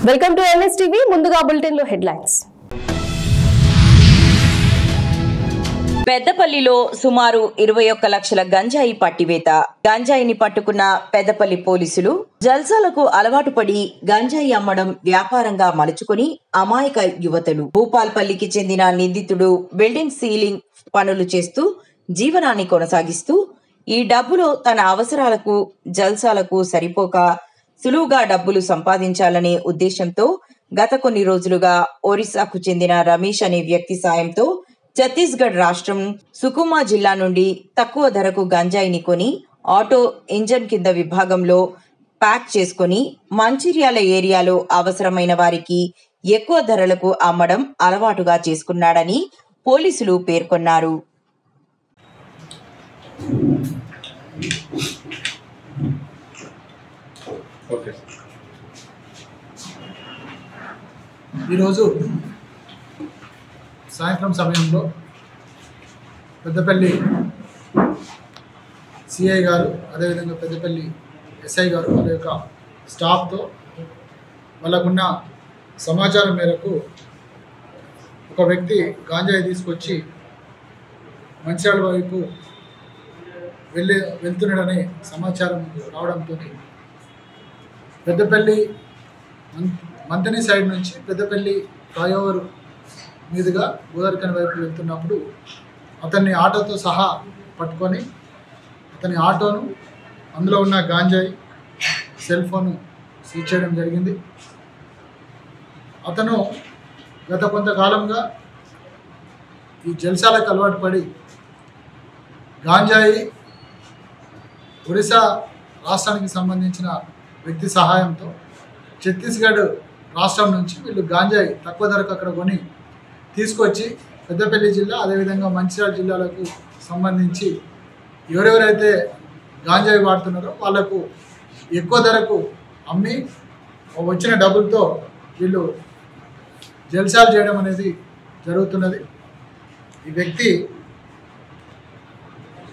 Welcome to NSTV. ముందుగా bulletin లో headlines. పెద్దపల్లిలో సుమారు 21 లక్షల గంజాయి పట్టివేత. గంజాయిని పట్టుకున్న పెద్దపల్లి పోలీసులు జల్సాలకు అలవాటు పడి గంజాయి అమ్మడం వ్యాపారంగా మలుచుకుని అమాయక యువతులు. భూపాల్పల్లికి చెందిన నిందితుడు బిల్డింగ్ సీలింగ్ పనులు చేస్తూ జీవనాన్ని కొనసాగిస్తూ ఈ డబ్బులు తన అవసరాలకు జల్సాలకు సరిపోక సులువుగా డబ్బులు సంపాదించాలనే ఉద్దేశంతో గత కొన్ని రోజులుగా ఒరిస్సాకు చెందిన రమేష్ అనే వ్యక్తి సాయంతో ఛత్తీస్గఢ్ రాష్ట్రం సుకుమా జిల్లా నుండి తక్కువ ధరకు గంజాయిని కొని ఆటో ఇంజన్ కింద విభాగంలో ప్యాక్ చేసుకుని మంచిర్యాల ఏరియాలో అవసరమైన వారికి ఎక్కువ ధరలకు అమ్మడం అలవాటుగా చేసుకున్నాడని పోలీసులు పేర్కొన్నారు. ఈరోజు సాయంత్రం సమయంలో పెద్దపల్లి సిఐ గారు అదేవిధంగా పెద్దపల్లి ఎస్ఐ గారు వాళ్ళ యొక్క స్టాఫ్తో వాళ్ళకున్న సమాచారం మేరకు ఒక వ్యక్తి గాంజాయి తీసుకొచ్చి మంచిర్యాల వైపు వెళ్తున్నాడనే సమాచారం రావడంతో పెద్దపల్లి మంతని సైడ్ నుంచి పెద్దపల్లి ఫ్లైఓవర్ మీదుగా గోదావరిఖని వైపు వెళ్తున్నప్పుడు అతన్ని ఆటోతో సహా పట్టుకొని అతని ఆటోను అందులో ఉన్న గాంజాయి సెల్ ఫోను సీజ్ చేయడం జరిగింది. అతను గత కొంతకాలంగా ఈ జల్సాలకు అలవాటు పడి గాంజాయి ఒరిస్సా రాష్ట్రానికి సంబంధించిన వ్యక్తి సహాయంతో ఛత్తీస్గఢ్ రాష్ట్రం నుంచి వీళ్ళు గాంజాయి తక్కువ ధరకు అక్కడ కొని తీసుకొచ్చి పెద్దపల్లి జిల్లా అదేవిధంగా మంచిర్యాల జిల్లాలకు సంబంధించి ఎవరెవరైతే గాంజాయి వాడుతున్నారో వాళ్లకు ఎక్కువ ధరకు అమ్మి వచ్చిన డబ్బులతో వీళ్ళు జల్సాలు చేయడం అనేది జరుగుతున్నది. ఈ వ్యక్తి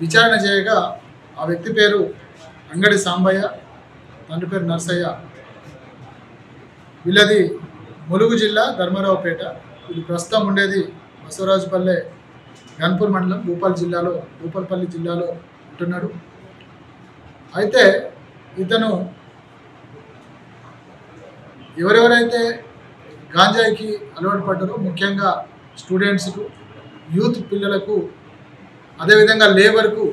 విచారణ చేయగా ఆ వ్యక్తి పేరు అంగడి సాంబయ్య, తండ్రి పేరు నర్సయ్య. వీళ్ళది ములుగు జిల్లా ధర్మారావుపేట. వీళ్ళు ప్రస్తుతం ఉండేది బసవరాజుపల్లె గన్పూర్ మండలం భూపాల్పల్లి జిల్లాలో ఉంటున్నాడు. అయితే ఇతను ఎవరెవరైతే గాంజాయికి అలవాటు పడ్డారో ముఖ్యంగా స్టూడెంట్స్కు, యూత్ పిల్లలకు, అదేవిధంగా లేబర్కు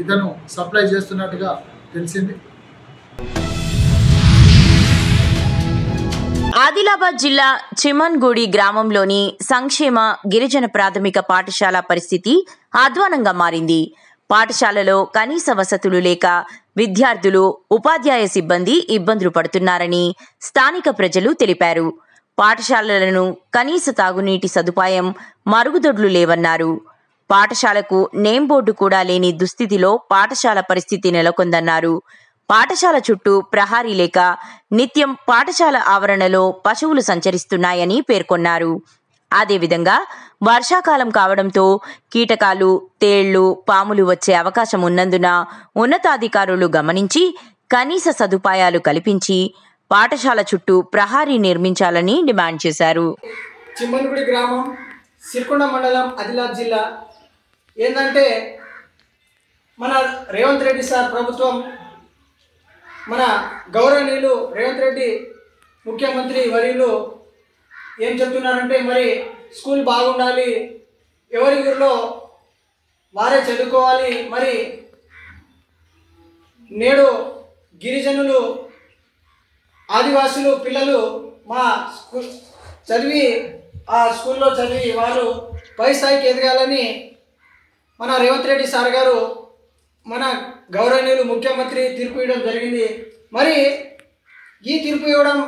ఇతను సప్లై చేస్తున్నట్టుగా తెలిసింది. ఆదిలాబాద్ జిల్లా చిమన్గూడి గ్రామంలోని సంక్షేమ గిరిజన ప్రాథమిక పాఠశాల పరిస్థితి అధ్వానంగా మారింది. పాఠశాలలో కనీస వసతులు లేక విద్యార్థులు, ఉపాధ్యాయ సిబ్బంది ఇబ్బందులు పడుతున్నారని స్థానిక ప్రజలు తెలిపారు. పాఠశాలలను కనీస తాగునీటి సదుపాయం, మరుగుదొడ్లు లేవన్నారు. పాఠశాలకు నేమ్ బోర్డు కూడా లేని దుస్థితిలో పాఠశాల పరిస్థితి నెలకొందన్నారు. పాఠశాల చుట్టూ ప్రహారీ లేక నిత్యం పాఠశాల ఆవరణలో పశువులు సంచరిస్తున్నాయని పేర్కొన్నారు. అదేవిధంగా వర్షాకాలం కావడంతో కీటకాలు, తేళ్లు, పాములు వచ్చే అవకాశం ఉన్నందున ఉన్నతాధికారులు గమనించి కనీస సదుపాయాలు కల్పించి పాఠశాల చుట్టూ ప్రహారీ నిర్మించాలని డిమాండ్ చేశారు. చిమ్మన్గుడి గ్రామం, సిరికొండ మండలం, ఆదిలాబాద్ జిల్లా. ఏంటంటే మన రేవంత్ రెడ్డి సార్ ప్రభుత్వం, మన గౌరవనీయులు రేవంత్ రెడ్డి ముఖ్యమంత్రి వర్యులు ఏం చెప్తున్నారంటే మరి స్కూల్ బాగుండాలి, ఎవరి ఊరిలో వారే చదువుకోవాలి, మరి నేడు గిరిజనులు, ఆదివాసులు పిల్లలు మా చదివి ఆ స్కూల్లో చదివి వారు పై స్థాయికి ఎదగాలని మన రేవంత్ రెడ్డి సార్ గారు, మన గౌరవనీయులు ముఖ్యమంత్రి తీర్పు ఇవ్వడం జరిగింది. మరి ఈ తీర్పు ఇవ్వడం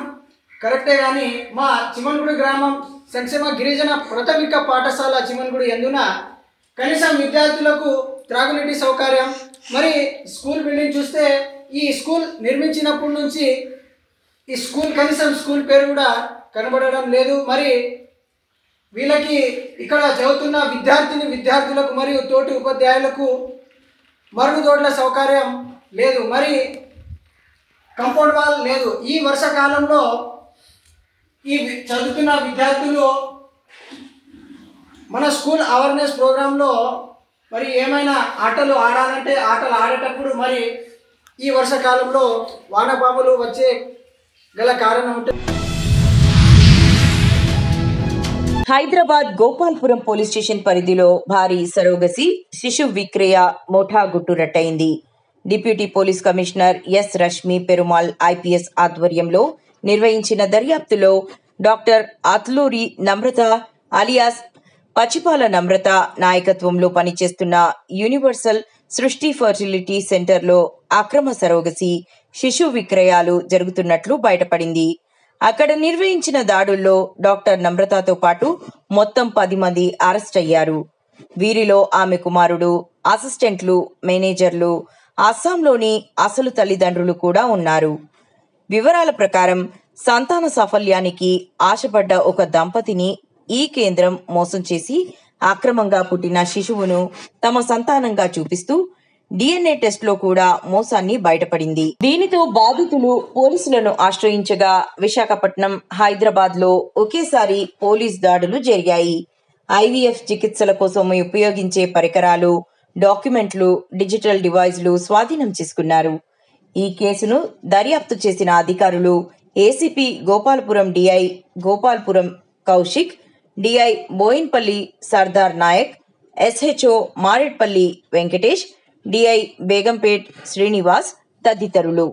కరెక్టే, కానీ మా చిమన్గుడి గ్రామం సంక్షేమ గిరిజన ప్రాథమిక పాఠశాల చిమన్గుడి ఎందున కనీసం విద్యార్థులకు త్రాగునీటి సౌకర్యం, మరి స్కూల్ బిల్డింగ్ చూస్తే ఈ స్కూల్ నిర్మించినప్పటి నుంచి ఈ స్కూల్ కనీసం స్కూల్ పేరు కూడా కనబడడం లేదు. మరి వీళ్ళకి ఇక్కడ చదువుతున్న విద్యార్థులకు మరియు తోటి ఉపాధ్యాయులకు మరుగుదొడ్ల సౌకర్యం లేదు, మరి కంపౌండ్ వాల్ లేదు. ఈ వర్షాకాలంలో ఈ చదువుతున్న విద్యార్థులు మన స్కూల్ అవేర్నెస్ ప్రోగ్రాంలో మరి ఏమైనా ఆటలు ఆడాలంటే ఆటలు ఆడేటప్పుడు మరి ఈ వర్షాకాలంలో వానపాములు వచ్చే గల కారణం ఉంటుంది. హైదరాబాద్ గోపాల్పురం పోలీస్ స్టేషన్ పరిధిలో భారీ సరోగసి శిశు విక్రయ మోఠా గుట్టురట్టయింది. Deputy police commissioner S Rashmi Perumal IPS ఆధ్వర్యంలో నిర్వహించిన దర్యాప్తులో డాక్టర్ అత్లూరి నమ్రత అలియాస్ పచ్చిపాల నమ్రత నాయకత్వంలో పనిచేస్తున్న యూనివర్సల్ సృష్టి ఫర్టిలిటీ సెంటర్లో అక్రమ సరోగసి శిశు విక్రయాలు జరుగుతున్నట్లు బయటపడింది. అక్కడ నిర్వహించిన దాడుల్లో డాక్టర్ నమ్రతతో పాటు మొత్తం 10 మంది అరెస్ట్ అయ్యారు. వీరిలో ఆమె కుమారుడు, అసిస్టెంట్లు, మేనేజర్లు, అస్సాంలోని అసలు తల్లిదండ్రులు కూడా ఉన్నారు. వివరాల ప్రకారం సంతాన సాఫల్యానికి ఆశపడ్డ ఒక దంపతిని ఈ కేంద్రం మోసం చేసి అక్రమంగా పుట్టిన శిశువును తమ సంతానంగా చూపిస్తూ DNA టెస్ట్లో కూడా మోసాన్ని బయటపడింది. దీనితో బాధితులు పోలీసులను ఆశ్రయించగా విశాఖపట్నం, హైదరాబాద్లో ఒకేసారి పోలీస్ దాడులు జరిగాయి. IVF చికిత్సల కోసం ఉపయోగించే పరికరాలు, డాక్యుమెంట్లు, డిజిటల్ డివైజ్లు స్వాధీనం చేసుకున్నారు. ఈ కేసును దర్యాప్తు చేసిన అధికారులు ACP Gopalpuram DI Gopalpuram Kaushik, DI Bowenpally Sardar Nayak, SHO Marredpally Venkatesh, DI Begumpet Srinivas తదితరులు.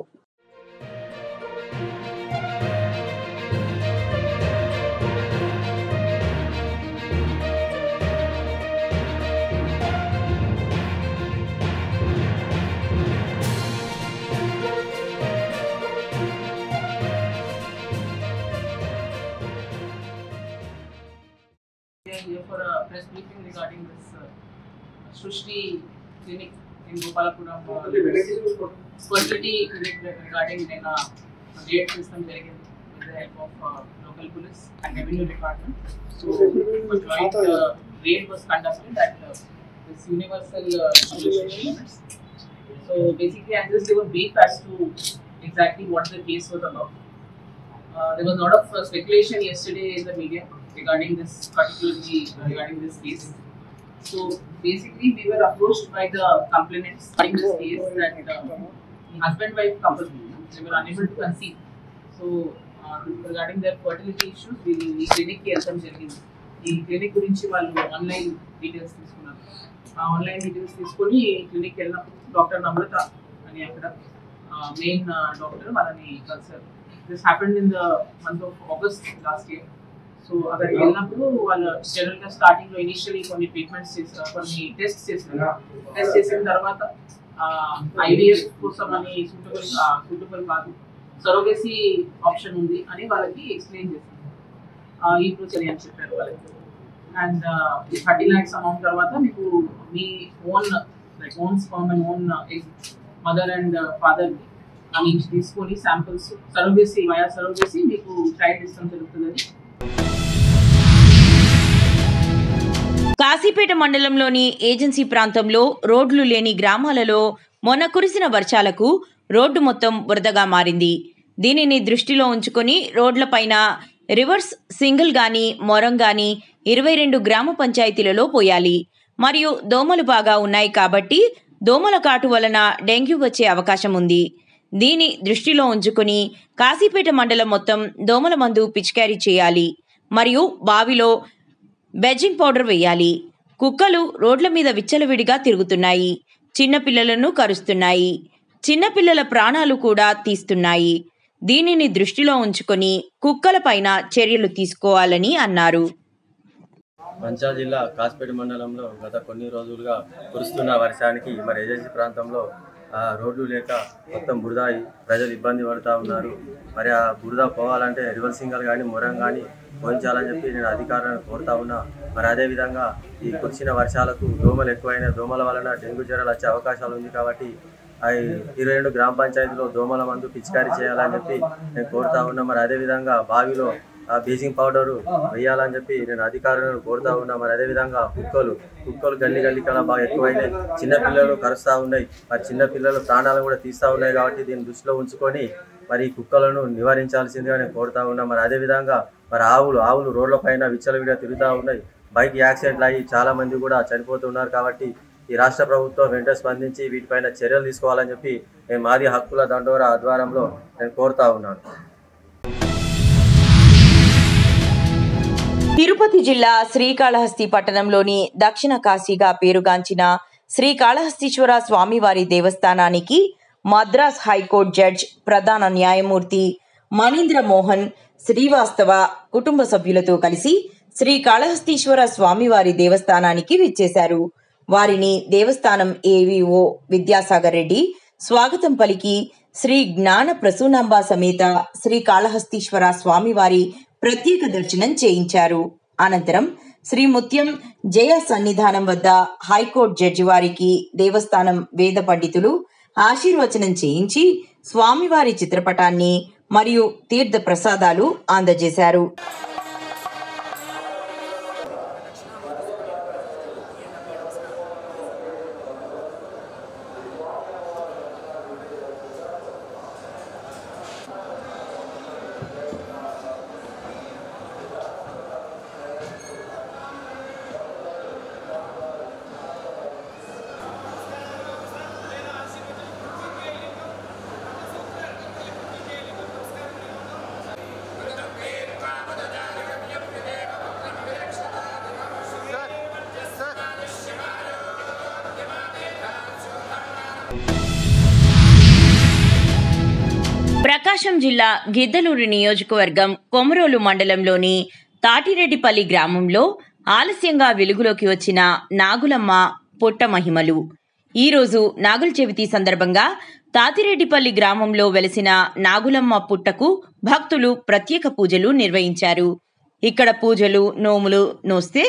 Here for a press briefing regarding this Srushti clinic in Gopalapuram fertility clinic regarding date system with the help of local police and revenue department. So a joint raid was conducted at this universal solution units. So basically I just give a brief as to exactly what the case was about. There was a lot of speculation yesterday in the media regarding this case. So basically we were approached by the complainants regarding this case that the husband-wife couple, they were unable to conceive. So regarding their fertility issues, we clinic ki eltam jarigindi. Ee clinic gurinchi vallu online details తీసుకున్నారు. Online details తీసుకొని clinic వెళ్ళినప్పుడు doctor నమ్రత అని అక్కడ main doctor వాళ్ళని కలిసారు. This happened in the month of August last year. So అక్కడికి వెళ్ళినప్పుడు వాళ్ళు జనరల్గా స్టార్టింగ్లో ఇనిషియలీ కొన్ని ట్రీట్మెంట్స్ చేశారు, కొన్ని టెస్ట్ చేశారు. టెస్ట్ చేసిన తర్వాత IVF కోసం అని సూటబుల్ కాదు, సరోగసీ ఆప్షన్ ఉంది అని వాళ్ళకి ఎక్స్ప్లెయిన్ చేశారు. ఇప్పుడు సరే అని చెప్పారు వాళ్ళకి. అండ్ 30 lakhs అమౌంట్ తర్వాత మీకు మీ own sperm and own mother and father అని తీసుకొని శాంపిల్స్ సరోగసీ మీకు ట్రైల్ ఇస్తాం జరుగుతుందని. కాశీపేట మండలంలోని ఏజెన్సీ ప్రాంతంలో రోడ్లు లేని గ్రామాలలో మొన్న కురిసిన వర్షాలకు రోడ్డు మొత్తం బురదగా మారింది. దీనిని దృష్టిలో ఉంచుకొని రోడ్లపైన రివర్స్ సింగిల్ గాని మొరం గాని 22 గ్రామ పంచాయతీలలో పోయాలి. మరియు దోమలు బాగా ఉన్నాయి కాబట్టి దోమల కాటు వలన డెంగ్యూ వచ్చే అవకాశం ఉంది. దీని దృష్టిలో ఉంచుకొని కాశీపేట మండలం మొత్తం దోమల మందు పిచికారీ చేయాలి. మరియు బావిలో బెడ్జింగ్ పౌడర్ వేయాలి. కుక్కలు రోడ్ల మీద విచ్చలవిడిగా తిరుగుతున్నాయి, చిన్నపిల్లలను కరుస్తున్నాయి, చిన్నపిల్లల ప్రాణాలు కూడా తీస్తున్నాయి. దీనిని దృష్టిలో ఉంచుకొని కుక్కలపైన చర్యలు తీసుకోవాలని అన్నారు. మంచిర్యాల జిల్లా కాశీపేట మండలంలో గత కొన్ని రోజులుగా కురుస్తున్న వర్షానికి మరి ఏజెన్సీ ప్రాంతంలో రోడ్లు లేక మొత్తం బురదాయి ప్రజలు ఇబ్బంది పడుతూ ఉన్నారు. మరి ఆ బురద పోవాలంటే రివర్సింగల్ కానీ మొరం కానీ పోయించాలని చెప్పి నేను అధికారులను కోరుతా ఉన్నా. మరి అదేవిధంగా ఈ కురిసిన వర్షాలకు దోమలు ఎక్కువైన దోమల వలన డెంగ్యూ జ్వరాలు వచ్చే అవకాశాలు ఉంది కాబట్టి 22 గ్రామ పంచాయతీలో దోమల మందు పిచికారీ చేయాలని చెప్పి నేను కోరుతా ఉన్నా. మరి అదేవిధంగా బావిలో బీజింగ్ పౌడరు వేయాలని చెప్పి నేను అధికారులను కోరుతా ఉన్నా. మరి అదేవిధంగా కుక్కలు గల్లి కల్లా బాగా ఎక్కువైనాయి, చిన్నపిల్లలు కరుస్తూ ఉన్నాయి, మరి చిన్నపిల్లలు ప్రాణాలు కూడా తీస్తూ ఉన్నాయి. కాబట్టి దీన్ని దృష్టిలో ఉంచుకొని మరి కుక్కలను నివారించాల్సిందిగా నేను కోరుతా ఉన్నా. మరి అదేవిధంగా మరి ఆవులు రోడ్ల పైన విచ్చలవిడిగా తిరుగుతూ ఉన్నాయి. బైక్ యాక్సిడెంట్లు అయ్యి చాలామంది కూడా చనిపోతున్నారు. కాబట్టి ఈ రాష్ట్ర ప్రభుత్వం వెంటనే స్పందించి వీటిపైన చర్యలు తీసుకోవాలని చెప్పి నేను మాది హక్కుల దండోరా ఆధ్వర్యంలో నేను కోరుతా ఉన్నాను. తిరుపతి జిల్లా శ్రీకాళహస్తి పట్టణంలోని దక్షిణ కాశీగా పేరుగాంచిన శ్రీకాళహస్తీశ్వర స్వామివారి దేవస్థానానికి మద్రాస్ హైకోర్టు జడ్జ్ ప్రధాన న్యాయమూర్తి మనీంద్ర మోహన్ శ్రీవాస్తవ కుటుంబ సభ్యులతో కలిసి శ్రీకాళహస్తీశ్వర స్వామివారి దేవస్థానానికి విచ్చేశారు. వారిని దేవస్థానం ఏవీఓ విద్యాసాగర్ రెడ్డి స్వాగతం పలికి శ్రీ జ్ఞాన ప్రసూనాంబ సమేత శ్రీకాళహస్తీశ్వర స్వామివారి ప్రత్యేక దర్శనం చేయించారు. అనంతరం శ్రీ ముత్యం జయ సన్నిధానం వద్ద హైకోర్టు జడ్జి వారికి దేవస్థానం వేద పండితులు ఆశీర్వచనం చేయించి స్వామివారి చిత్రపటాన్ని మరియు తీర్థ ప్రసాదాలు అందజేశారు. ప్రకాశం జిల్లా గిద్దలూరు నియోజకవర్గం కొమరోలు మండలంలోని తాటిరెడ్డిపల్లి గ్రామంలో ఆలస్యంగా వెలుగులోకి వచ్చిన నాగులమ్మ పుట్ట మహిమలు. ఈరోజు నాగుల చవితి సందర్భంగా తాతిరెడ్డిపల్లి గ్రామంలో వెలసిన నాగులమ్మ పుట్టకు భక్తులు ప్రత్యేక పూజలు నిర్వహించారు. ఇక్కడ పూజలు నోములు నోస్తే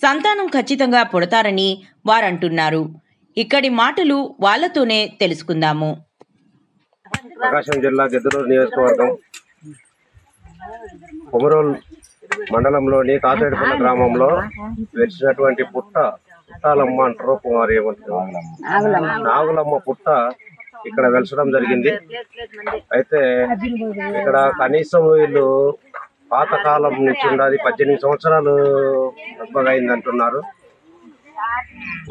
సంతానం ఖచ్చితంగా పుడతారని వారంటున్నారు. ఇక్కడి మాటలు వాళ్లతోనే తెలుసుకుందాము. ప్రకాశం జిల్లా గిద్దలూరు నియోజకవర్గం కొమరోలు మండలంలోని తాతేడుపల్లి గ్రామంలో వెలిసినటువంటి పుట్టాలమ్మ అంటారు, కుమారి ఏమంటారు, నాగులమ్మ పుట్ట ఇక్కడ వెలసడం జరిగింది. అయితే ఇక్కడ కనీసం వీళ్ళు పాతకాలం నుంచి ఉన్నది 18 సంవత్సరాలు అయింది అంటున్నారు.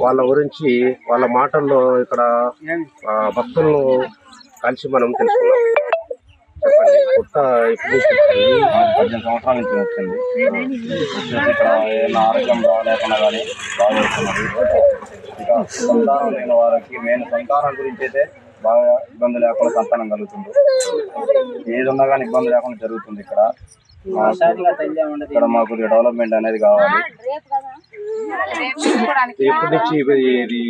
వాళ్ళ గురించి వాళ్ళ మాటల్లో ఇక్కడ భక్తులను కలిసి మనం తెలుసుకున్నాం. చెప్పండి, పుట్ట ఇప్పుడు 18 సంవత్సరాల నుంచి వచ్చింది. ఇక్కడ ఏదైనా ఆరోగ్యం బాగాలేకుండా కానీ బాగా వస్తున్నది. ఇంకా సంతానం లేని వారికి మెయిన్ సంతానం గురించి అయితే బాగా ఇబ్బంది లేకుండా సంతానం కలుగుతుంది. ఏది ఉన్నా కానీ ఇబ్బంది లేకుండా జరుగుతుంది. ఇక్కడ మాకు డెవలప్మెంట్ అనేది కావాలి. ఎప్పటి నుంచి ఇది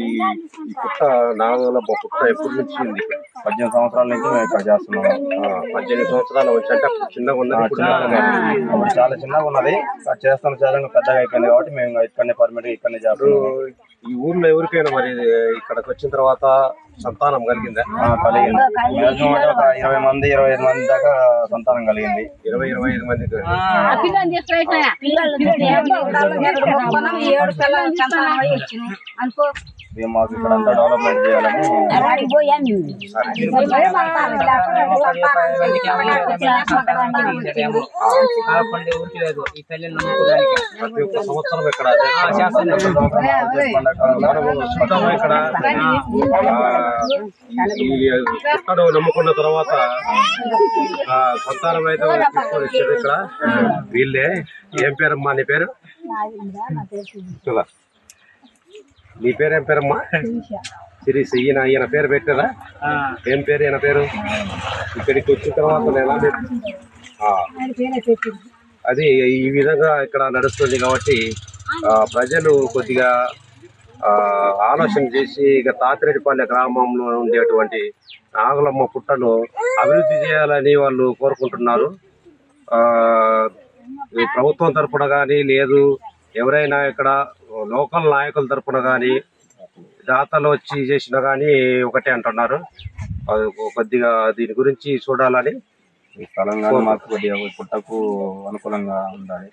పుట్ట నాగులమ్మ పుట్ట ఎప్పటి నుంచి ఉంది? 18 సంవత్సరాల నుంచి మేము ఇక్కడ చేస్తున్నాము. 18 సంవత్సరాల వచ్చి అంటే చిన్నగా ఉన్నది, అప్పుడు చాలా చిన్నగా ఉన్నది. చేస్తున్న చాలా పెద్దగా అయిపోయింది కాబట్టి మేము ఇక్కడనే పర్మనెంట్ ఇక్కడనే చేస్తున్నాము. ఈ ఊర్లో ఎవరికైనా మరి ఇక్కడికి వచ్చిన తర్వాత సంతానం కలిగిందా? కలిగింది. ఒక 20 మంది 25 మంది దాకా సంతానం కలిగింది. 20-25 మందికి. మాకు ఇక్కడ అంతా డెవలప్మెంట్ చేయాలని ప్రతి ఒక్క సంవత్సరం ఇక్కడ పుట్టను నమ్ముకున్న తర్వాత సంతానం అయితే తీసుకొని వచ్చారు. ఇక్కడ వీళ్ళే. ఏం పేరమ్మా నీ పేరు? నీ పేరు ఏం పేరమ్మా? సిరీస్. ఈయన పేరు పెట్టారా? ఏం పేరు ఈయన పేరు? ఇక్కడికి వచ్చిన తర్వాత అది ఈ విధంగా ఇక్కడ నడుస్తుంది కాబట్టి ప్రజలు కొద్దిగా ఆలోచన చేసి ఇక తాతిరెడ్డిపల్లి గ్రామంలో ఉండేటువంటి నాగులమ్మ పుట్టను అభివృద్ధి చేయాలని వాళ్ళు కోరుకుంటున్నారు. ప్రభుత్వం తరఫున కానీ లేదు, ఎవరైనా ఇక్కడ లోకల్ నాయకుల తరఫున కానీ దాతలు వచ్చి చేసినా కానీ ఒకటే అంటున్నారు. కొద్దిగా దీని గురించి చూడాలని ఈ స్థలంగా మాకు కొద్దిగా పుట్టకు అనుకూలంగా ఉండాలి.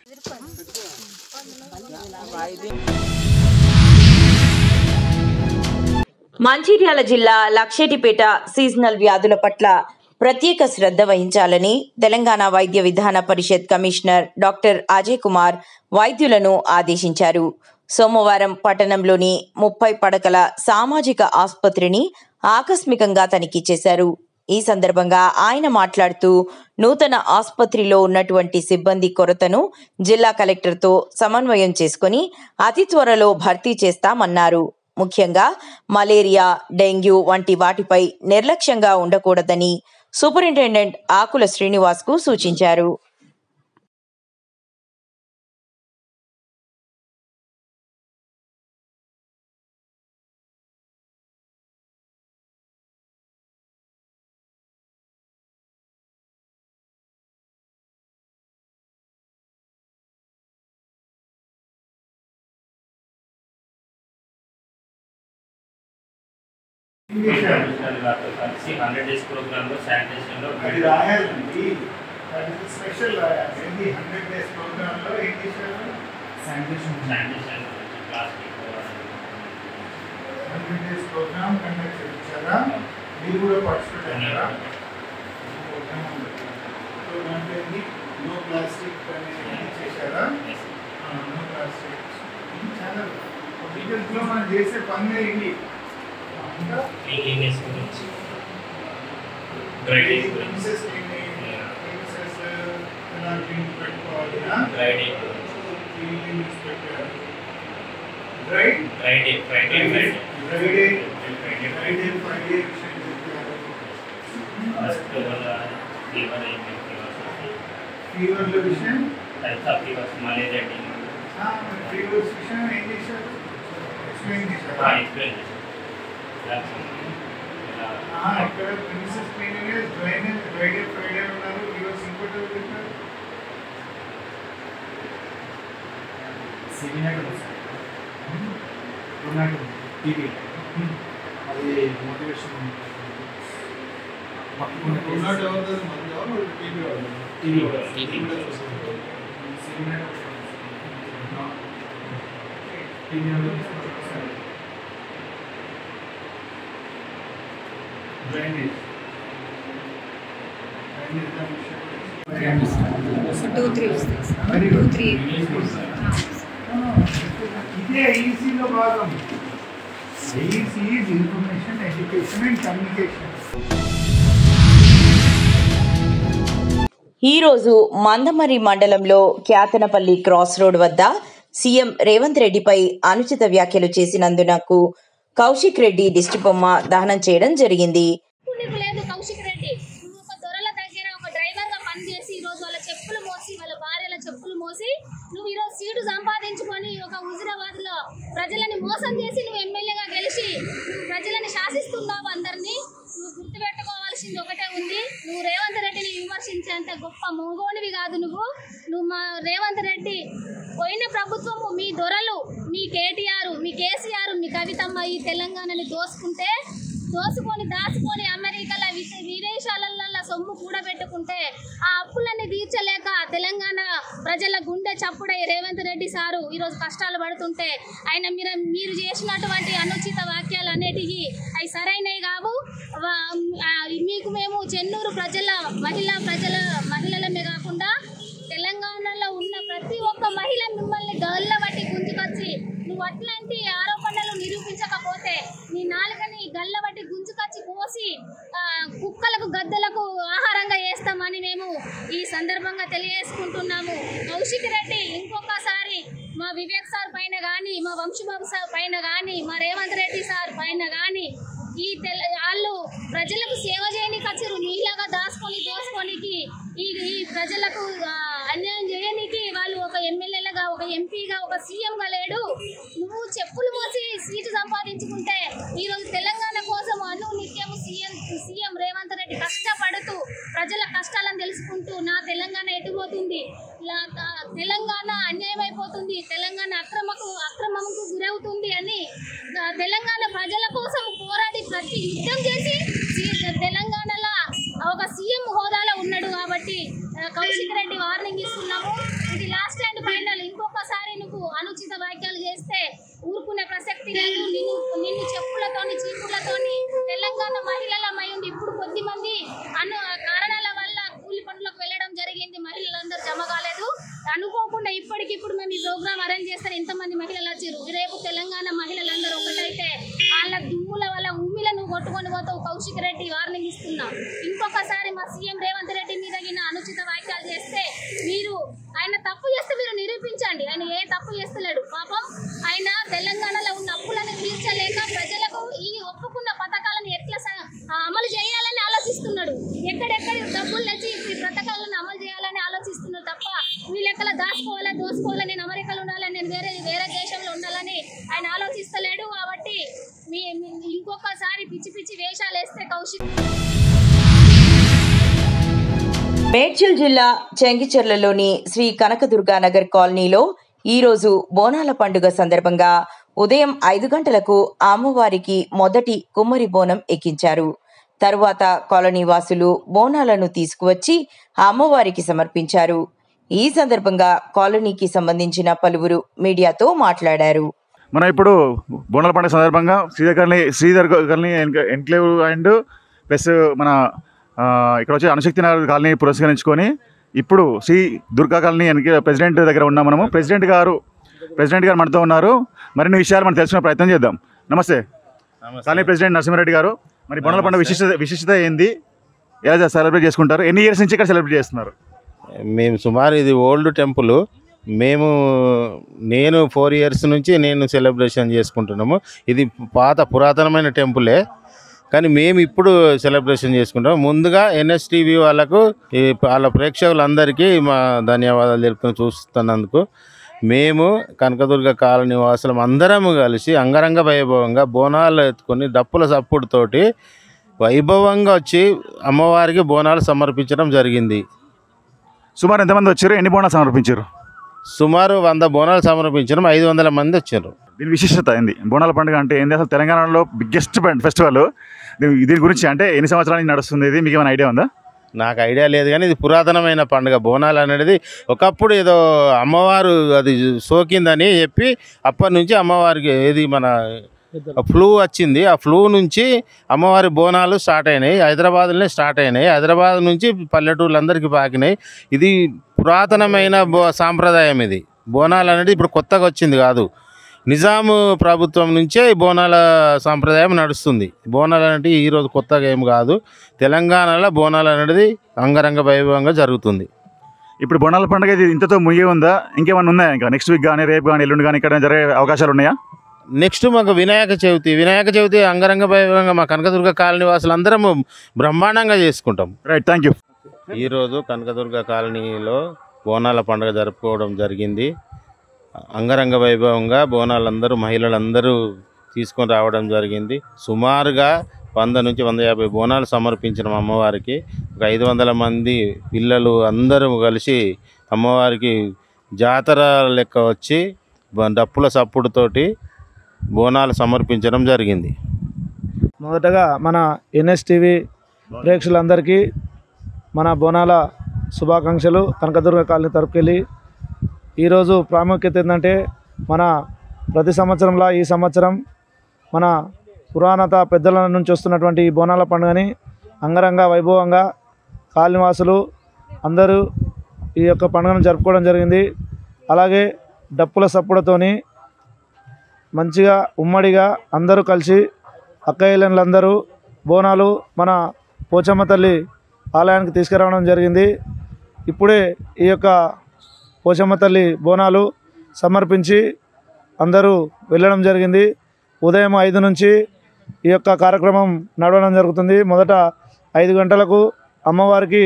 మంచిర్యాల జిల్లా లక్షెటిపేట సీజనల్ వ్యాధుల పట్ల ప్రత్యేక శ్రద్ధ వహించాలని తెలంగాణ వైద్య విధాన పరిషత్ కమిషనర్ డాక్టర్ అజయ్ కుమార్ వైద్యులను ఆదేశించారు. సోమవారం పట్టణంలోని 30 పడకల సామాజిక ఆసుపత్రిని ఆకస్మికంగా తనిఖీ చేశారు. ఈ సందర్భంగా ఆయన మాట్లాడుతూ నూతన ఆసుపత్రిలో ఉన్నటువంటి సిబ్బంది కొరతను జిల్లా కలెక్టర్తో సమన్వయం చేసుకుని అతి త్వరలో భర్తీ చేస్తామన్నారు. ముఖ్యంగా మలేరియా, డెంగ్యూ వంటి వాటిపై నిర్లక్ష్యంగా ఉండకూడదని సూపరింటెండెంట్ ఆకుల శ్రీనివాస్కు సూచించారు. కలిసి 100 days ప్రోగ్రామ్ లో శానిటేషన్ లో అది రాయాలండి. అది స్పెషల్ రాయాలి. 100 days ప్రోగ్రామ్ లో ఏం చేశారు? Sanitation plastic 100 days programme conduct చేశారా? మీరు కూడా పార్టిసిపేట్ అయ్యారా? సో దాంట్లో ఏంటి నో ప్లాస్టిక్ అనేది చేశారా? నో ప్లాస్టిక్ చాలా డీటెయిల్స్లో మనం చేసే పని ఏంటి? క్లీనింగ్నెస్ గురించి, డ్రైనేజ్ గురించి, ఎలా క్లీన్ పెట్టుకోవాలి, డ్రైనేజ్ క్లీనింగ్ పెట్టారు, ఫ్రైడే ఫీవర్ల విషయం, ఫీవర్స్, మలేరియా, ఫీవర్స్ విషయం ఏం చేశారు? ఎక్స్ప్లెయిన్ చేశారు. ఇక్కడ ప్రిన్సెస్ క్లీనింగ్ డ్రైనేజ్ ఫ్రైడే ఉన్నారు. ఈరోజు ఇంకోటి పెట్టారు అది మోటివేషన్ ఇదే ఐఈసీలో భాగం. IEC is information, education and communication. ఈరోజు మందమరి మండలంలో క్యాతనపల్లి క్రాస్ రోడ్ వద్ద సీఎం రేవంత్ రెడ్డిపై అనుచిత వ్యాఖ్యలు చేసినందునకు కౌశిక్ రెడ్డి దిష్టిబొమ్మ దహనం చేయడం జరిగింది. కౌశిక్ రెడ్డి ఒక దొరల దగ్గర ఒక డ్రైవర్ గా పనిచేసి ఈరోజు వాళ్ళ చెప్పులు మోసి, వాళ్ళ భార్యల చెప్పులు మోసి నువ్వు ఈరోజు సీటు సంపాదించుకొని ఒక హుజురాబాద్ లో ప్రజలని మోసం చేసి నువ్వు ఎమ్మెల్యేగా గెలిచి నువ్వు ప్రజలని శాసిస్తున్నావు. అందరినీ నువ్వు గుర్తుపెట్టుకోవాల్సింది ఒకటే ఉంది. నువ్వు రేవంత్ రెడ్డిని విమర్శించేంత గొప్ప మొగోనివి కాదు. నువ్వు మా రేవంత్ రెడ్డి పోయిన ప్రభుత్వము, మీ దొరలు, మీ కేటీఆర్, మీ కేసీఆర్, మీ కవితమ్మ ఈ తెలంగాణని దోసుకొని దాచుకొని అమెరికాల విదేశాలలో సొమ్ము కూడబెట్టుకుంటే ఆ అప్పులన్నీ తీర్చలేక తెలంగాణ ప్రజల గుండె చప్పుడై రేవంత్ రెడ్డి సారు ఈరోజు కష్టాలు పడుతుంటే ఆయన మీరు చేసినటువంటి అనుచిత వ్యాఖ్యలు అనేటివి అవి సరైనవి కావు. మీకు మేము చెన్నూరు మహిళలమే కాకుండా తెలంగాణలో ఉన్న ప్రతి ఒక్క మహిళ మిమ్మల్ని గల్లబట్టి గుంజుకొచ్చి నువ్వు అట్లాంటి ఆరోపణలు నిరూపించకపోతే నీ నాలుకని గల్లబట్టి గుంజుకొచ్చి కోసి కుక్కలకు గద్దలకు ఆహారంగా వేస్తామని మేము ఈ సందర్భంగా తెలియజేసుకుంటున్నాము. కౌశిక్ రెడ్డి ఇంకొకసారి మా వివేక్ సార్ పైన కానీ, మా వంశీబాబు సార్ పైన కానీ, మా రేవంత్ రెడ్డి సార్ పైన కానీ వాళ్ళు ప్రజలకు సేవ చేయడానికి వచ్చారు. నీలాగా దోసుకోనికి ఈ ప్రజలకు అన్యాయం చేయడానికి వాళ్ళు ఒక ఎమ్మెల్యేలుగా, ఒక ఎంపీగా, ఒక సీఎంగా లేడు. నువ్వు చెప్పులు మోసి సీటు సంపాదించుకుంటే ఈరోజు తెలంగాణ కోసం నిత్యం సీఎం రేవంత్ రెడ్డి కష్టపడుతూ ప్రజల కష్టాలను తెలుసుకుంటూ నా తెలంగాణ ఎటుపోతుంది, తెలంగాణ అన్యాయం అయిపోతుంది, తెలంగాణ అక్రమంకు గురవుతుంది అని తెలంగాణ ప్రజల కోసం పోరాడి ప్రతి యుద్ధం చేసి తెలంగాణలో ఒక సీఎం హోదాలో ఉన్నాడు. కాబట్టి కౌశిక్ రెడ్డి వార్నింగ్ ఇస్తున్నాము. ఇది లాస్ట్ అండ్ ఫైనల్. ఇంకొకసారి నువ్వు అనుచిత వ్యాఖ్యలు చేస్తే ఊరుకునే ప్రసక్తి లేదు. నిన్ను చెప్పులతోని, చీపులతోని తెలంగాణ మహిళలమై ఉండి ఇప్పుడు కొద్దిమంది తీసుకొని పోతావు కౌశిక్ రెడ్డి వార్నింగ్ ఇస్తున్నా. ఇంకొకసారి మా సీఎం రేవంత్ రెడ్డి మీద అనుచిత వ్యాఖ్యలు చేస్తే ఆయన తప్పు చేస్తే మీరు నిరూపించండి. ఆయన ఏ తప్పు చేస్తలేడు. పాపం ఆయన తెలంగాణలో ఉన్న అప్పులను తీర్చలేక ప్రజలకు ఈ ఒప్పుకున్న పథకాలను ఎట్లా అమలు చేయాలని ఆలోచిస్తున్నాడు. ఎక్కడెక్కడ డబ్బులు తెచ్చి ఈ పథకాలను అమలు చేయాలని ఆలోచిస్తున్నాడు తప్ప వీళ్ళెక్కడ దోసుకోవాలి నేను అమెరికాలో ఉండాలని నేను వేరే దేశంలో ఉండాలని ఆయన ఆలోచిస్తలేడు. కాబట్టి ఇంకొకసారి పిచ్చి పిచ్చి వేషాలు వేస్తే కౌశిక్. మేడ్చల్ జిల్లా చెంగిచెర్లలోని శ్రీ కనకదుర్గా నగర్ కాలనీలో ఈరోజు బోనాల పండుగ సందర్భంగా ఉదయం 5 గంటలకు అమ్మవారికి మొదటి కుమ్మరి బోనం ఎక్కించారు. తరువాత కాలనీ వాసులు బోనాలను తీసుకువచ్చి అమ్మవారికి సమర్పించారు. ఈ సందర్భంగా కాలనీకి సంబంధించిన పలువురు మీడియాతో మాట్లాడారు. మనం ఇప్పుడు బోనాల పండుగ సందర్భంగా Sridhar colony enclave and plus మన ఇక్కడ వచ్చి అణుశక్తి నగర్ కాలనీ పురస్కరించుకొని ఇప్పుడు శ్రీ దుర్గా కాలనీ ప్రెసిడెంట్ దగ్గర ఉన్నాం. మనము ప్రెసిడెంట్ గారు మనతో ఉన్నారు. మరిన్ని విషయాలు మనం తెలుసుకునే ప్రయత్నం చేద్దాం. నమస్తే కాలనీ ప్రెసిడెంట్ నరసింహారెడ్డి గారు. మరి బోనాల పండుగ విశిష్టత ఏంది, ఎలా సెలబ్రేట్ చేసుకుంటారు, ఎన్ని ఇయర్స్ నుంచి ఇక్కడ సెలబ్రేట్ చేస్తున్నారు? మేము సుమారు ఇది ఓల్డ్ టెంపుల్. నేను 4 ఇయర్స్ నుంచి నేను సెలబ్రేషన్ చేసుకుంటున్నాము. ఇది పురాతనమైన టెంపులే, కానీ మేము ఇప్పుడు సెలబ్రేషన్ చేసుకుంటాం. ముందుగా NSTV వాళ్ళకు వాళ్ళ ప్రేక్షకులందరికీ మా ధన్యవాదాలు తెలుపుతూ చూస్తున్నందుకు. మేము కనకదుర్గ కాలనీ వాసులం అందరము కలిసి అంగరంగ వైభవంగా బోనాలు ఎత్తుకొని డప్పుల సప్పుడుతోటి వైభవంగా వచ్చి అమ్మవారికి బోనాలు సమర్పించడం జరిగింది. సుమారు ఎంతమంది వచ్చారు, ఎన్ని బోనాలు సమర్పించారు? సుమారు 100 బోనాలు సమర్పించడం, 500 మంది వచ్చారు. దీని విశిష్టత ఏంది? బోనాల పండుగ అంటే ఏంది? అసలు తెలంగాణలో బిగ్గెస్ట్ ఫెస్టివల్. దీని గురించి అంటే ఎన్ని సంవత్సరాల నుంచి నడుస్తుంది ఇది, మీకు ఏమైనా ఐడియా ఉందా? నాకు ఐడియా లేదు, కానీ ఇది పురాతనమైన పండుగ. బోనాలు అనేది ఒకప్పుడు ఏదో అమ్మవారు అది సోకిందని చెప్పి అప్పటి నుంచి అమ్మవారికి ఏది మన ఫ్లూ వచ్చింది. ఆ ఫ్లూ నుంచి అమ్మవారి బోనాలు స్టార్ట్ అయినాయి. హైదరాబాద్లోనే స్టార్ట్ అయినాయి. హైదరాబాద్ నుంచి పల్లెటూళ్ళందరికీ పాకినాయి. ఇది పురాతనమైన సాంప్రదాయం. ఇది బోనాలు అనేది ఇప్పుడు కొత్తగా వచ్చింది కాదు. నిజాము ప్రభుత్వం నుంచే ఈ బోనాల సాంప్రదాయం నడుస్తుంది. బోనాలు అనేది ఈరోజు కొత్తగా ఏం కాదు. తెలంగాణలో బోనాలు అనేది అంగరంగ వైభవంగా జరుగుతుంది. ఇప్పుడు బోనాల పండుగ ఇది ఇంతతో ముగియ ఉందా, ఇంకేమన్నా ఉన్నాయా? ఇంకా నెక్స్ట్ వీక్ కానీ రేపు కానీ ఎల్లుండి కానీ ఇక్కడ జరిగే అవకాశాలు ఉన్నాయా? నెక్స్ట్ మాకు వినాయక చవితి అంగరంగ వైభవంగా మా కనకదుర్గ కాలనీ వాసులు అందరము బ్రహ్మాండంగా చేసుకుంటాం. Right, thank you. ఈరోజు కనకదుర్గ కాలనీలో బోనాల పండుగ జరుపుకోవడం జరిగింది. అంగరంగ వైభవంగా బోనాలందరూ మహిళలందరూ తీసుకొని రావడం జరిగింది. సుమారుగా 100 నుంచి 150 బోనాలు సమర్పించిన అమ్మవారికి. ఒక 500 మంది పిల్లలు అందరూ కలిసి అమ్మవారికి జాతర లెక్క వచ్చి డప్పుల సప్పుడుతోటి బోనాలు సమర్పించడం జరిగింది. మొదటగా మన NSTV ప్రేక్షకులందరికీ మన బోనాల శుభాకాంక్షలు. కనకదుర్గ కాలనీ తరపుకెళ్ళి ఈరోజు ప్రాముఖ్యత ఏంటంటే, మన ప్రతి సంవత్సరంలా ఈ సంవత్సరం మన పురాణత పెద్దల నుంచి వస్తున్నటువంటి ఈ బోనాల పండుగని అంగరంగ వైభవంగా కాలనీవాసులు అందరూ ఈ యొక్క పండుగను జరుపుకోవడం జరిగింది. అలాగే డప్పుల సప్పుడతోని మంచిగా ఉమ్మడిగా అందరూ కలిసి అక్కయ్యలందరూ బోనాలు మన పోచమ్మ తల్లి ఆలయానికి తీసుకురావడం జరిగింది. ఇప్పుడే ఈ యొక్క పోచమ్మ తల్లి బోనాలు సమర్పించి అందరూ వెళ్ళడం జరిగింది. ఉదయం 5 నుంచి ఈ యొక్క కార్యక్రమం నడవడం జరుగుతుంది. మొదట 5 గంటలకు అమ్మవారికి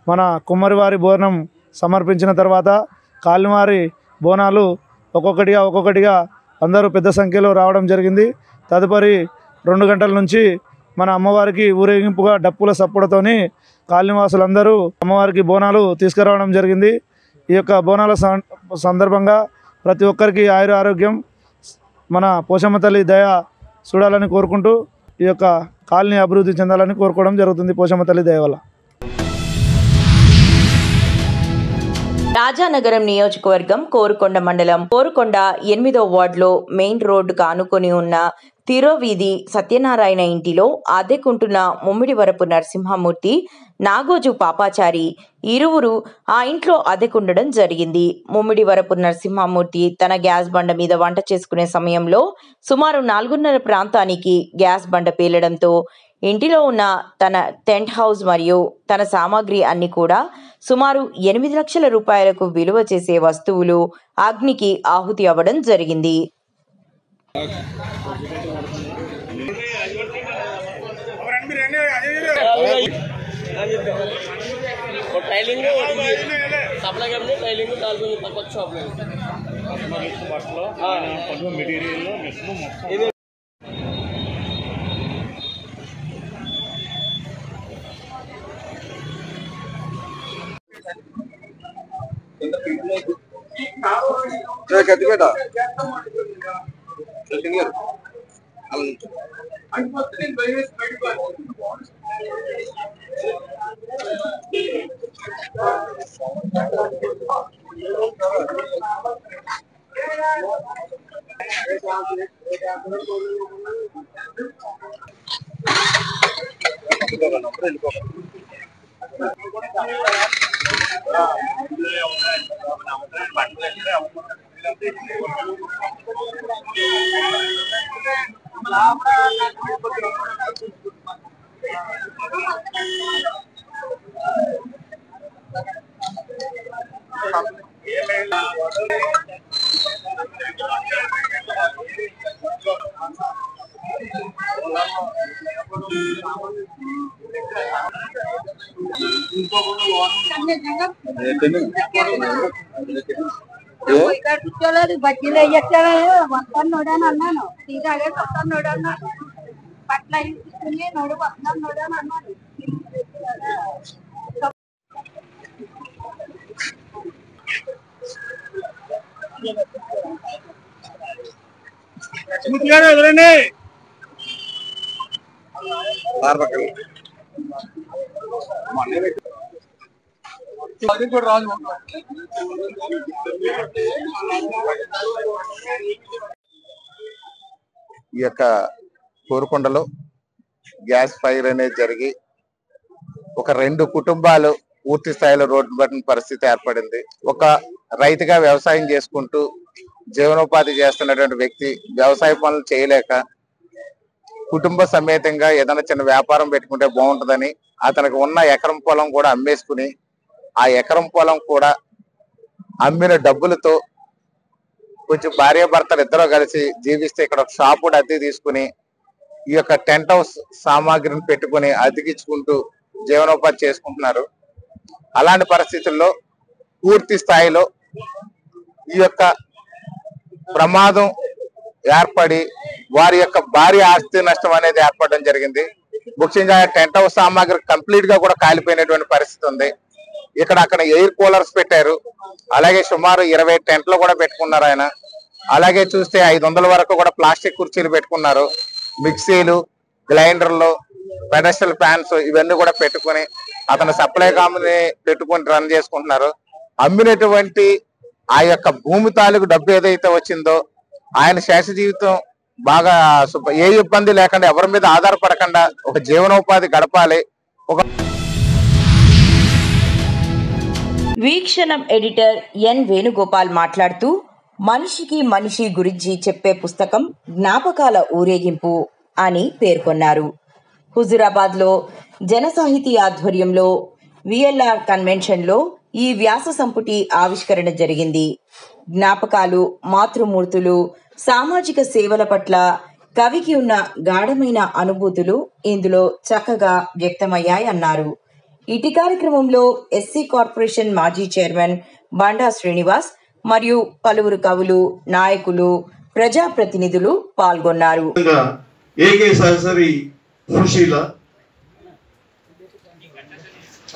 మన కుమ్మరివారి బోనం సమర్పించిన తర్వాత కాలివారి బోనాలు ఒక్కొక్కటిగా అందరూ పెద్ద సంఖ్యలో రావడం జరిగింది. తదుపరి 2 గంటల నుంచి మన అమ్మవారికి ఊరేగింపుగా డప్పుల సప్పుడతోని కాలనీవాసులందరూ అమ్మవారికి బోనాలు తీసుకురావడం జరిగింది. ఈ యొక్క బోనాల సందర్భంగా ప్రతి ఒక్కరికి ఆరోగ్యం మన పోచమ్మ తల్లి దయ చూడాలని కోరుకుంటూ ఈ యొక్క కాలనీ అభివృద్ధి చెందాలని కోరుకోవడం జరుగుతుంది పోచమ్మ తల్లి దయ వల్ల. రాజానగరం నియోజకవర్గం కోరుకొండ మండలం కోరుకొండ 8వ వార్డులో మెయిన్ రోడ్డుకు ఆనుకొని ఉన్న తిరోవీధి సత్యనారాయణ ఇంటిలో అద్దెకుంటున్న ముమ్మిడివరపు నరసింహమూర్తి, నాగోజు పాపాచారి ఇరువురు ఆ ఇంట్లో అద్దెకుండడం జరిగింది. ముమ్మిడివరపు నరసింహమూర్తి తన గ్యాస్ బండ మీద వంట చేసుకునే సమయంలో సుమారు 4:30 ప్రాంతానికి గ్యాస్ బండ పేలడంతో ఇంటిలో ఉన్న తన టెంట్ హౌస్ మరియు తన సామాగ్రి అన్ని కూడా సుమారు 8 లక్షల రూపాయలకు విలువ చేసే వస్తువులు అగ్నికి ఆహుతి అవ్వడం జరిగింది. బజ్జీలు వేయచ్చాడు వస్తాను నోడాను అన్నాను. తీరాగే వస్తాను నోడు అన్నాను. పట్ల తీసుకుని నోడు వస్తాను నోడు అని అన్నాను. ఈ యొక్క కోరుకొండలో గ్యాస్ ఫైర్ అనేది జరిగి ఒక 2 కుటుంబాలు పూర్తి స్థాయిలో రోడ్డు పడిన పరిస్థితి ఏర్పడింది. ఒక రైతుగా వ్యవసాయం చేసుకుంటూ జీవనోపాధి చేస్తున్నటువంటి వ్యక్తి వ్యవసాయ పనులు చేయలేక కుటుంబ సమేతంగా ఏదైనా చిన్న వ్యాపారం పెట్టుకుంటే బాగుంటుందని అతనికి ఉన్న ఎకరం పొలం కూడా అమ్మేసుకుని ఆ ఎకరం పొలం కూడా అమ్మిన డబ్బులతో కొంచెం భార్యాభర్తలు ఇద్దరు కలిసి జీవిస్తే ఇక్కడ ఒక షాప్ కూడా అద్దె తీసుకుని ఈ యొక్క టెంట్ హౌస్ సామాగ్రిని పెట్టుకుని అద్దెకించుకుంటూ జీవనోపాధి చేసుకుంటున్నారు. అలాంటి పరిస్థితుల్లో పూర్తి స్థాయిలో ఈ యొక్క ప్రమాదం ఏర్పడి వారి యొక్క భారీ ఆస్తి నష్టం అనేది ఏర్పడడం జరిగింది. ముఖ్యంగా టెంట్ హౌస్ సామాగ్రి కంప్లీట్ గా కూడా కాలిపోయినటువంటి పరిస్థితి ఉంది. అక్కడ ఎయిర్ కూలర్స్ పెట్టారు. అలాగే సుమారు 20 టెంట్లు కూడా పెట్టుకున్నారు ఆయన. అలాగే చూస్తే 500 వరకు కూడా ప్లాస్టిక్ కుర్చీలు పెట్టుకున్నారు. మిక్సీలు, గ్రైండర్లు, పెడస్టల్ ఫ్యాన్స్ ఇవన్నీ కూడా పెట్టుకుని అతను సప్లై కంపెనీ పెట్టుకుని రన్ చేసుకుంటున్నారు. అమ్మినటువంటి ఆ యొక్క భూమి తాలూకు డబ్బు ఏదైతే వచ్చిందో ఆయన శేష జీవితం బాగా ఏ ఇబ్బంది లేకుండా ఎవరి మీద ఆధారపడకుండా ఒక జీవనోపాధి గడపాలి. ఒక వీక్షణం ఎడిటర్ ఎన్ వేణుగోపాల్ మాట్లాడుతూ మనిషికి మనిషి గురించి చెప్పే పుస్తకం జ్ఞాపకాల ఊరేగింపు అని పేర్కొన్నారు. హుజురాబాద్లో జనసాహితీ ఆధ్వర్యంలో విఎల్ఆర్ కన్వెన్షన్లో ఈ వ్యాస సంపుటి ఆవిష్కరణ జరిగింది. జ్ఞాపకాలు, మాతృమూర్తులు, సామాజిక సేవల పట్ల కవికి ఉన్న గాఢమైన అనుభూతులు ఇందులో చక్కగా వ్యక్తమయ్యాయన్నారు. ఇటీ కార్యక్రమంలో ఎస్సీ కార్పొరేషన్ మాజీ చైర్మన్ బండా శ్రీనివాస్ మరియు పలువురు కవులు, నాయకులు, ప్రజాప్రతినిధులు పాల్గొన్నారు. ఏకే సహసరి సుశీల,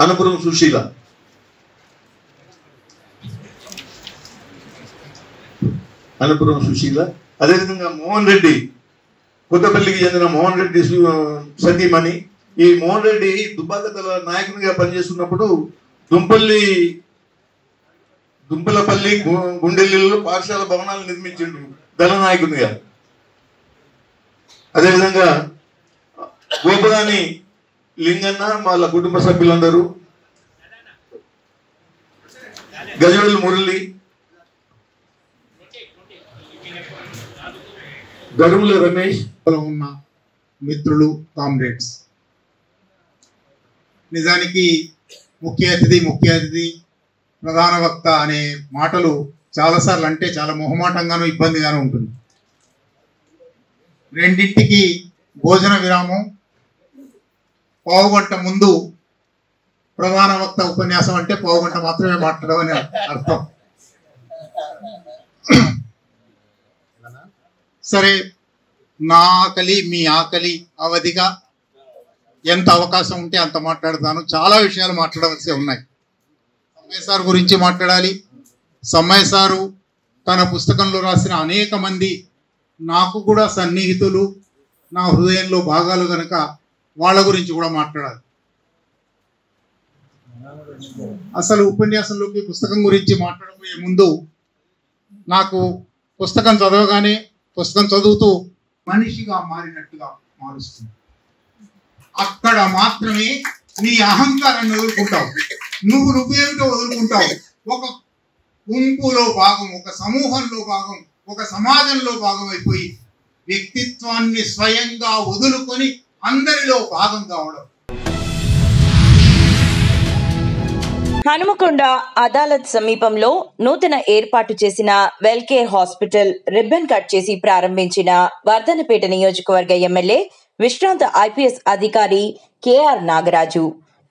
అనుపురం సుశీల, అదేవిధంగా మోహన్ రెడ్డి, కొత్తపల్లికి చెందిన మోహన్ రెడ్డి సతీమణి. ఈ మోహన్ రెడ్డి దుబ్బాక దళ నాయకునిగా పనిచేస్తున్నప్పుడు దుంపలపల్లి గుండెల్లిలో పాఠశాల భవనాలు నిర్మించిండు దళ నాయకునిగా. అదేవిధంగా గోపదాని లింగన్న వాళ్ళ కుటుంబ సభ్యులందరూ, గజవెల్లి మురళి, గరువుల రమేష్ ఉన్న మిత్రులు, కామ్రేడ్స్, నిజానికి ముఖ్య అతిథి ప్రధాన వక్త అనే మాటలు చాలాసార్లు అంటే చాలా మొహమాటంగానూ ఇబ్బందిగానూ ఉంటుంది. రెండింటికి భోజన విరామం, పావుగంట ముందు ప్రధాన వక్త ఉపన్యాసం అంటే పావుగంట మాత్రమే మాట్లాడమని అర్థం. సరే, నా ఆకలి మీ ఆకలి అవధిగా ఎంత అవకాశం ఉంటే అంత మాట్లాడతాను. చాలా విషయాలు మాట్లాడవలసి ఉన్నాయి. సమ్మయ్య సార్ గురించి మాట్లాడాలి. సమ్మయ్య సారు తన పుస్తకంలో రాసిన అనేక మంది నాకు కూడా సన్నిహితులు, నా హృదయంలో భాగాలు కనుక వాళ్ళ గురించి కూడా మాట్లాడాలి. అసలు ఉపన్యాసంలోకి పుస్తకం గురించి మాట్లాడబోయే ముందు నాకు పుస్తకం చదవగానే, పుస్తకం చదువుతూ మనిషిగా మారినట్టుగా మారుస్తుంది. అక్కడ మాత్రమే నీ అహంకారాన్ని వదులుకుంటావు, నువ్వేమిటో వదులుకుంటావు. ఒక గుంపులో భాగం, ఒక సమూహంలో భాగం, ఒక సమాజంలో భాగం అయిపోయి వ్యక్తిత్వాన్ని స్వయంగా వదులుకొని అందరిలో భాగం కావడం. హనుమకొండ అదాలత్ సమీపంలో నూతన ఏర్పాటు చేసిన వెల్కేర్ హాస్పిటల్ రిబ్బన్ కట్ చేసి ప్రారంభించిన వర్ధనపేట నియోజకవర్గ ఎమ్మెల్యే విశ్రాంత ఐపీఎస్ అధికారి కేఆర్ నాగరాజు.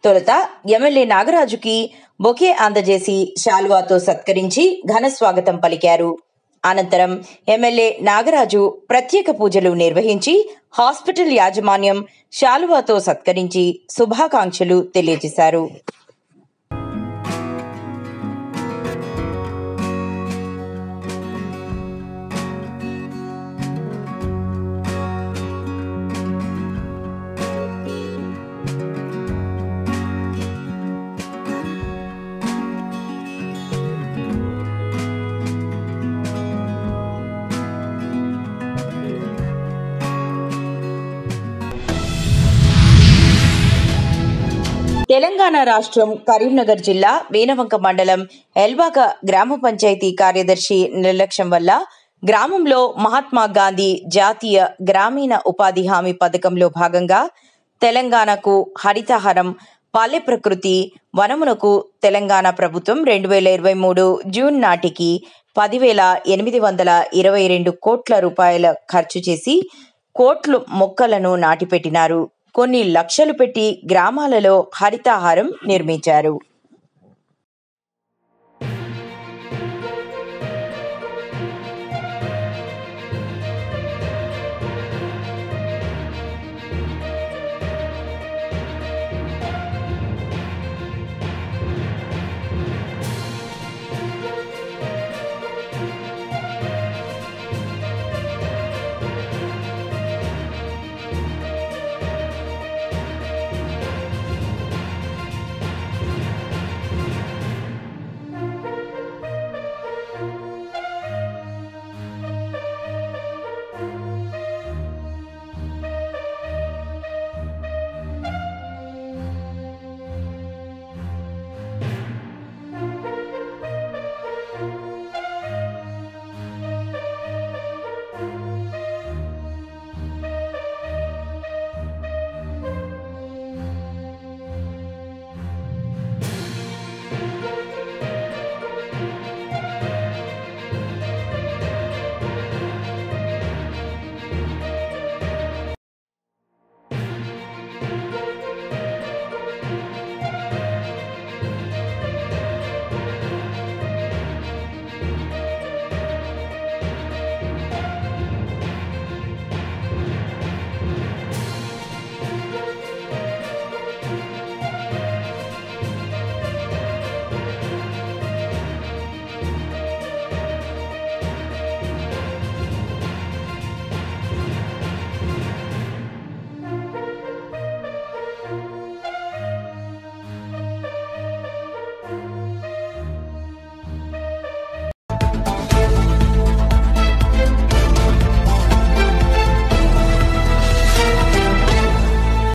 తొలుత ఎమ్మెల్యే నాగరాజుకి బొకే అందజేసి శాలువాతో సత్కరించి ఘన స్వాగతం పలికారు. అనంతరం ఎమ్మెల్యే నాగరాజు ప్రత్యేక పూజలు నిర్వహించి హాస్పిటల్ యాజమాన్యం శాలువాతో సత్కరించి శుభాకాంక్షలు తెలియజేశారు. తెలంగాణ రాష్ట్రం కరీంనగర్ జిల్లా వేనవంక మండలం ఎల్బాక గ్రామ పంచాయతీ కార్యదర్శి నిర్లక్ష్యం వల్ల గ్రామంలో మహాత్మా గాంధీ జాతీయ గ్రామీణ ఉపాధి హామీ పథకంలో భాగంగా తెలంగాణకు హరితహారం పల్లె ప్రకృతి వనమునకు తెలంగాణ ప్రభుత్వం 2023 జూన్ నాటికి 10,822 కోట్ల రూపాయల ఖర్చు చేసి కోట్లు మొక్కలను నాటిపెట్టినారు. కొన్ని లక్షలు పెట్టి గ్రామాలలో హరితహారం నిర్మించారు.